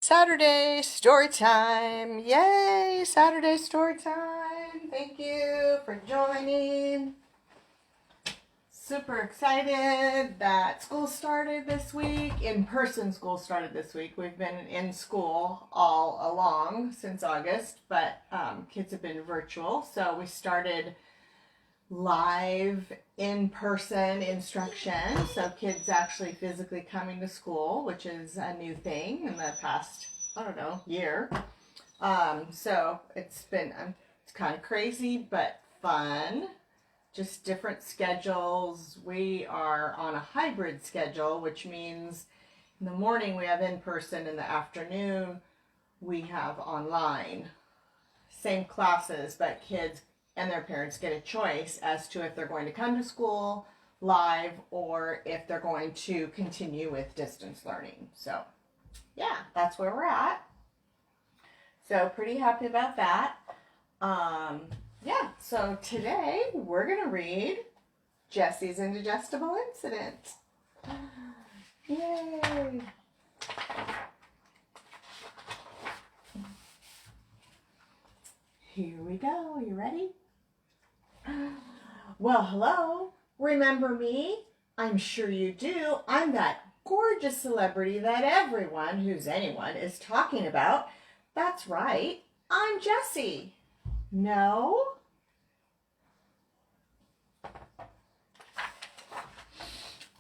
Saturday story time. Yay, Saturday story time. Thank you for joining. Super excited that school started this week. In-person school started this week. We've been in school all along since August, but kids have been virtual. So we started live in-person instruction, so kids actually physically coming to school, which is a new thing in the past, I don't know, year. So it's kind of crazy but fun, just different schedules. We are on a hybrid schedule, which means in the morning we have in-person, in the afternoon we have online. Same classes, but kids and their parents get a choice as to if they're going to come to school live or if they're going to continue with distance learning. So yeah, that's where we're at. So pretty happy about that. Yeah, so today we're going to read Jessie's Indigestible Incident. Yay! Here we go. You ready? Well, hello. Remember me? I'm sure you do. I'm that gorgeous celebrity that everyone, who's anyone, is talking about. That's right. I'm Jessie. No?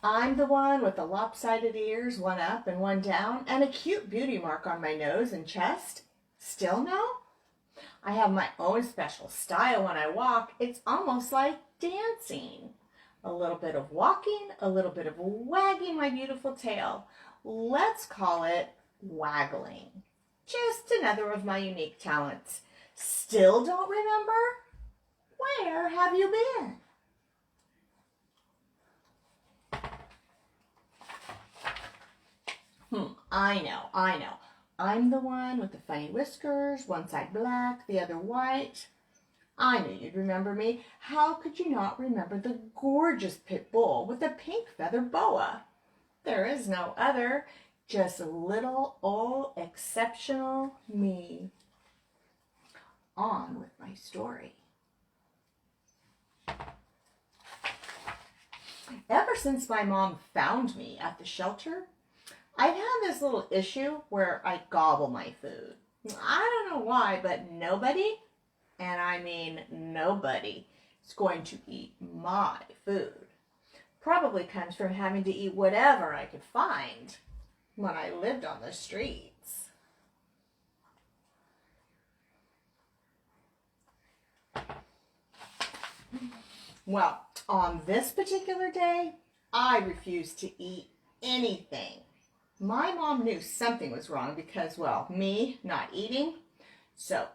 I'm the one with the lopsided ears, one up and one down, and a cute beauty mark on my nose and chest. Still no? I have my own special style when I walk. It's almost like dancing. A little bit of walking, a little bit of wagging my beautiful tail. Let's call it waggling. Just another of my unique talents. Still don't remember? Where have you been? I know. I'm the one with the funny whiskers, one side black, the other white. I knew you'd remember me. How could you not remember the gorgeous pit bull with the pink feather boa? There is no other, just little old exceptional me. On with my story. Ever since my mom found me at the shelter, I've had this little issue where I gobble my food. I don't know why, but nobody, and I mean nobody, is going to eat my food. Probably comes from having to eat whatever I could find when I lived on the streets. Well, on this particular day, I refused to eat anything. My mom knew something was wrong because, well, me not eating. So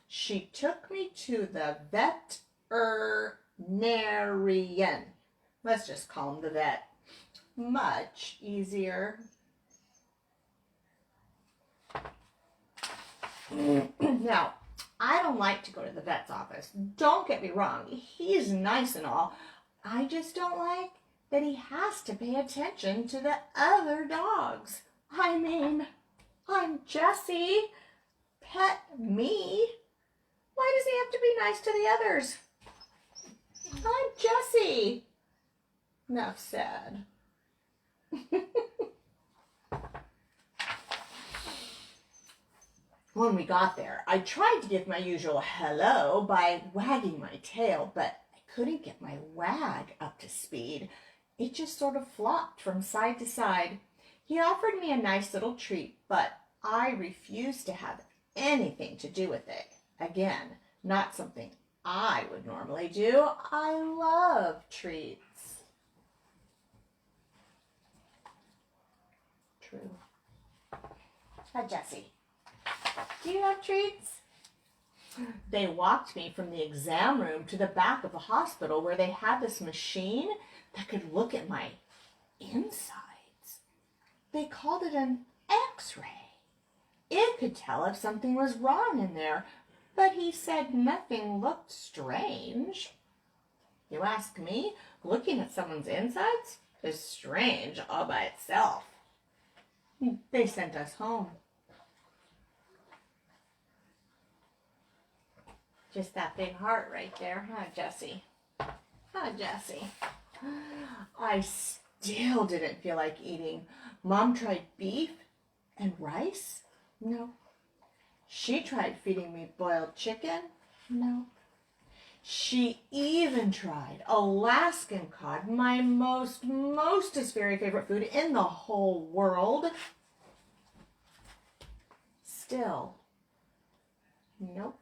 she took me to the veterinarian. Let's just call him the vet. Much easier. Now, I don't like to go to the vet's office. Don't get me wrong. He's nice and all. I just don't like that he has to pay attention to the other dogs. I mean, I'm Jessie. Pet me. Why does he have to be nice to the others? I'm Jessie. Enough said. When we got there, I tried to give my usual hello by wagging my tail, but I couldn't get my wag up to speed. It just sort of flopped from side to side. He offered me a nice little treat, but I refused to have anything to do with it. Again, not something I would normally do. I love treats. True. Hi, Jessie. Do you have treats? They walked me from the exam room to the back of the hospital where they had this machine that could look at my insides. They called it an X-ray. It could tell if something was wrong in there, but he said nothing looked strange. You ask me, looking at someone's insides is strange all by itself. They sent us home. Just that big heart right there, huh, Jessie? Huh, Jessie? I still didn't feel like eating. Mom tried beef and rice. No. She tried feeding me boiled chicken. No. She even tried Alaskan cod, my mostest very favorite food in the whole world. Still, nope.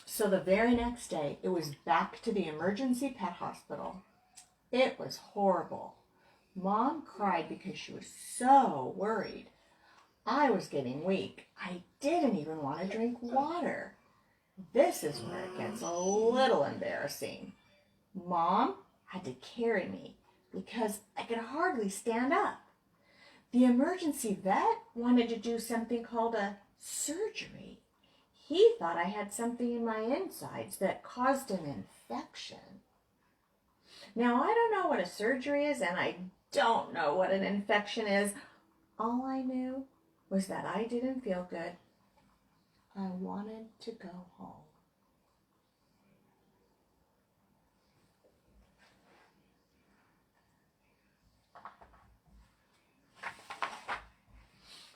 So the very next day, it was back to the emergency pet hospital. It was horrible. Mom cried because she was so worried. I was getting weak. I didn't even want to drink water. This is where it gets a little embarrassing. Mom had to carry me because I could hardly stand up. The emergency vet wanted to do something called a surgery. He thought I had something in my insides that caused an infection. Now, I don't know what a surgery is, and I don't know what an infection is. All I knew was that I didn't feel good. I wanted to go home.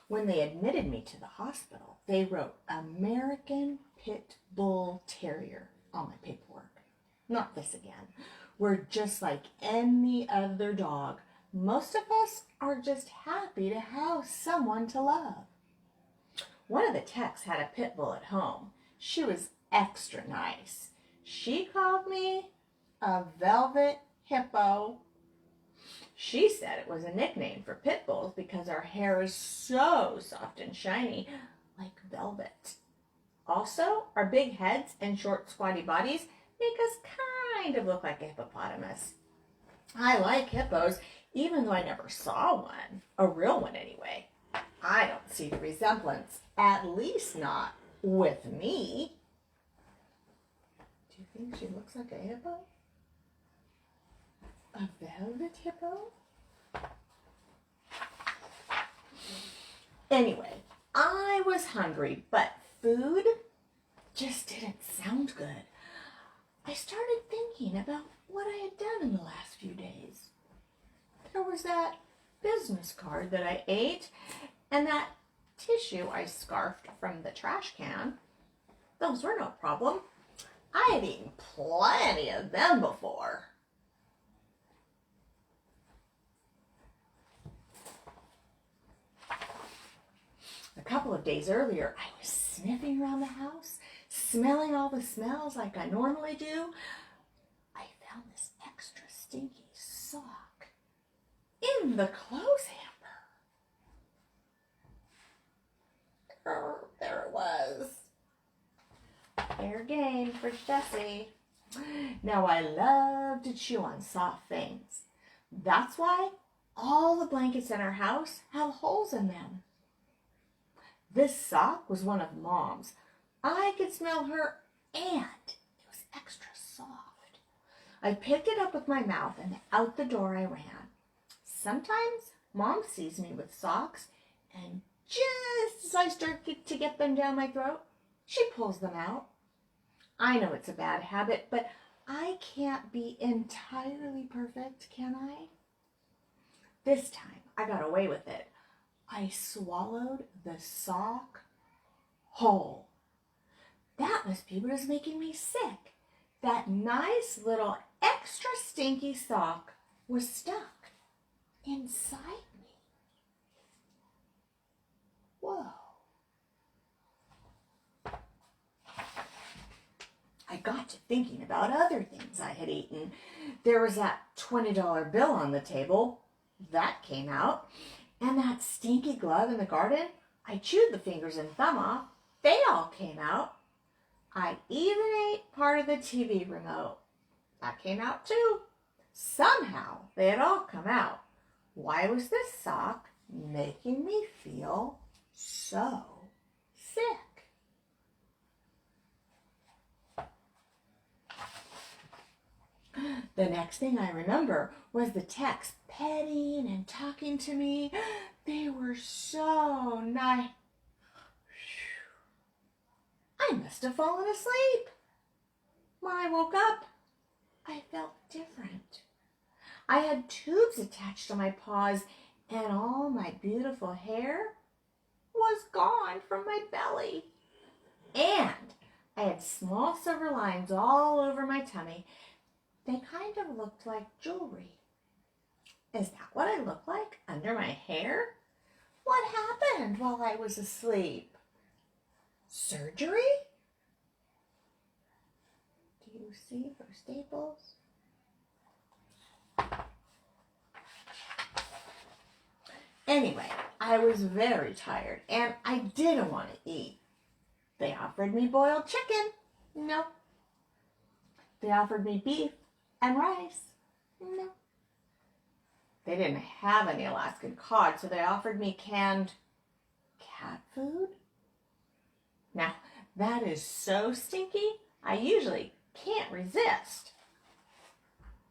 When they admitted me to the hospital, they wrote American Pit Bull Terrier on my paperwork. Not this again. We're just like any other dog. Most of us are just happy to have someone to love. One of the techs had a pit bull at home. She was extra nice. She called me a Velvet Hippo. She said it was a nickname for pit bulls because our hair is so soft and shiny, like velvet. Also, our big heads and short, squatty bodies make us kind of look like a hippopotamus. I like hippos, even though I never saw one, a real one anyway. I don't see the resemblance, at least not with me. Do you think she looks like a hippo? A velvet hippo? Anyway, I was hungry, but food just didn't sound good. I started thinking about what I had done in the last few days. There was that business card that I ate and that tissue I scarfed from the trash can. Those were no problem. I had eaten plenty of them before. A couple of days earlier, I was sniffing around the house, smelling all the smells like I normally do. I found this extra stinky sock in the clothes hamper. There it was. Fair game for Jessie. Now, I love to chew on soft things. That's why all the blankets in our house have holes in them. This sock was one of Mom's. I could smell her, and it was extra soft. I picked it up with my mouth, and out the door I ran. Sometimes Mom sees me with socks, and just as I start to get them down my throat, she pulls them out. I know it's a bad habit, but I can't be entirely perfect, can I? This time, I got away with it. I swallowed the sock whole. That must be what is making me sick. That nice little extra stinky sock was stuck inside me. Whoa. I got to thinking about other things I had eaten. There was that $20 bill on the table. That came out. And that stinky glove in the garden, I chewed the fingers and thumb off. They all came out. I even ate part of the TV remote. That came out too. Somehow they had all come out. Why was this sock making me feel so sick? The next thing I remember was the techs petting and talking to me. They were so nice. I must have fallen asleep. When I woke up, I felt different. I had tubes attached to my paws, and all my beautiful hair was gone from my belly. And I had small silver lines all over my tummy. They kind of looked like jewelry. Is that what I look like under my hair? What happened while I was asleep? Surgery? Do you see her staples? Anyway, I was very tired and I didn't want to eat. They offered me boiled chicken. No. They offered me beef and rice. No. They didn't have any Alaskan cod, so they offered me canned cat food. Now, that is so stinky, I usually can't resist.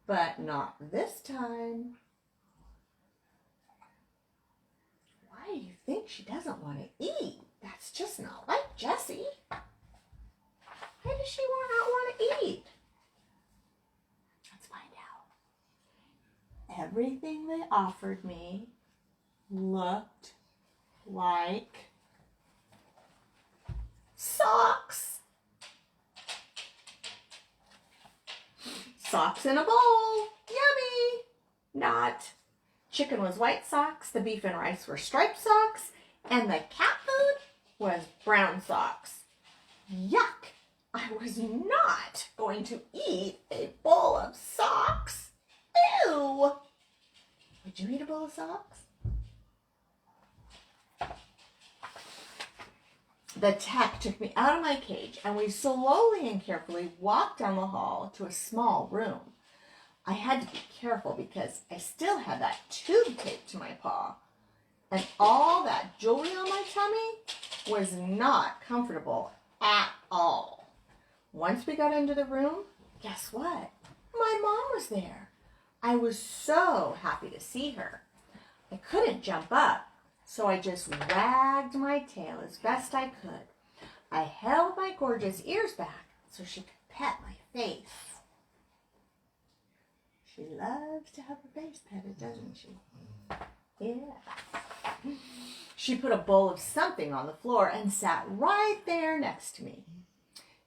But not this time. Why do you think she doesn't want to eat? That's just not like Jessie. Why does she not want to eat? Let's find out. Everything they offered me looked like socks. Socks in a bowl. Yummy. Not. Chicken was white socks, the beef and rice were striped socks, and the cat food was brown socks. Yuck! I was not going to eat a bowl of socks. Ew! Would you eat a bowl of socks? The tech took me out of my cage, and we slowly and carefully walked down the hall to a small room. I had to be careful because I still had that tube taped to my paw, and all that jewelry on my tummy was not comfortable at all. Once we got into the room, guess what? My mom was there. I was so happy to see her. I couldn't jump up, so I just wagged my tail as best I could. I held my gorgeous ears back so she could pet my face. She loves to have her face petted, doesn't she? Yeah. She put a bowl of something on the floor and sat right there next to me.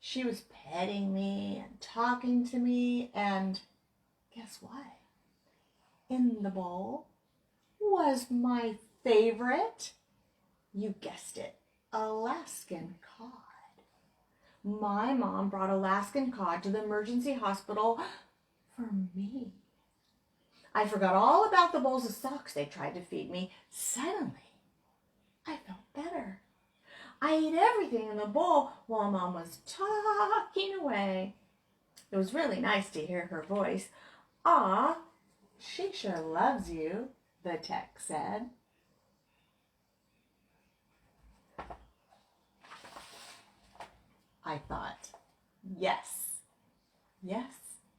She was petting me and talking to me, and guess what? In the bowl was my favorite, you guessed it, Alaskan cod. My mom brought Alaskan cod to the emergency hospital for me. I forgot all about the bowls of socks they tried to feed me. Suddenly, I felt better. I ate everything in the bowl while Mom was talking away. It was really nice to hear her voice. "Aw, she sure loves you," the tech said. I thought, yes,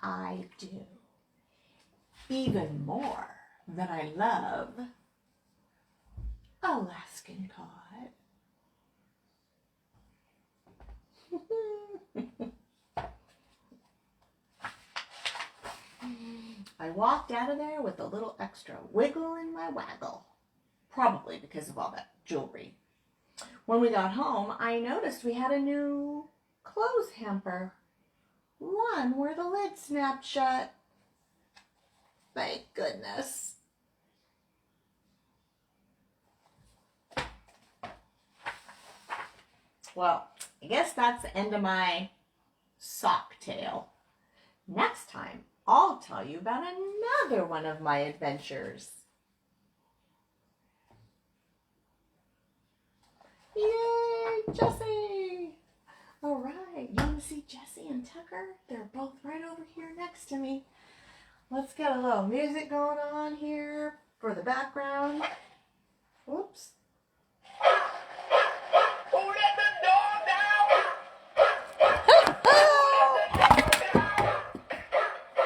I do. Even more than I love Alaskan cod. I walked out of there with a little extra wiggle in my waggle, probably because of all that jewelry. When we got home, I noticed we had a new clothes hamper, one where the lid snapped shut. Thank goodness. Well, I guess that's the end of my sock tale. Next time, I'll tell you about another one of my adventures. Yay, Jessie! All right, you want to see Jessie and Tucker? They're both right over here next to me. Let's get a little music going on here for the background. Whoops. Who let the dog down? Who let the dog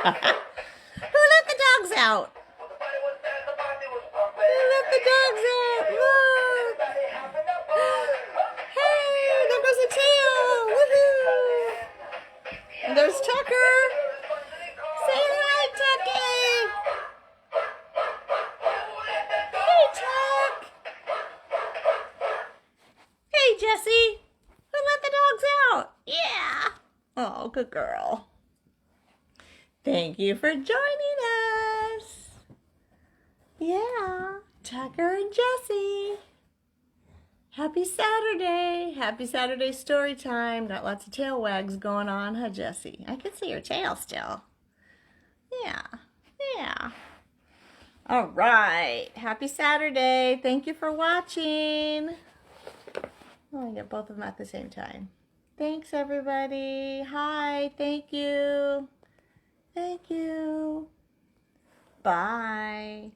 down? Who let the dogs out? Who let the dogs out? Look! Hey, there goes a tail! Woohoo! And there's Tucker. Say hi, Tucky. Hey, Tuck. Hey, Jessie. Who let the dogs out? Yeah. Oh, good girl. Thank you for joining us. Yeah, Tucker and Jessie. Happy Saturday. Happy Saturday story time. Got lots of tail wags going on, huh, Jessie? I can see your tail still. Yeah, yeah. All right. Happy Saturday. Thank you for watching. Oh, I get both of them at the same time. Thanks, everybody. Hi. Thank you. Thank you. Bye.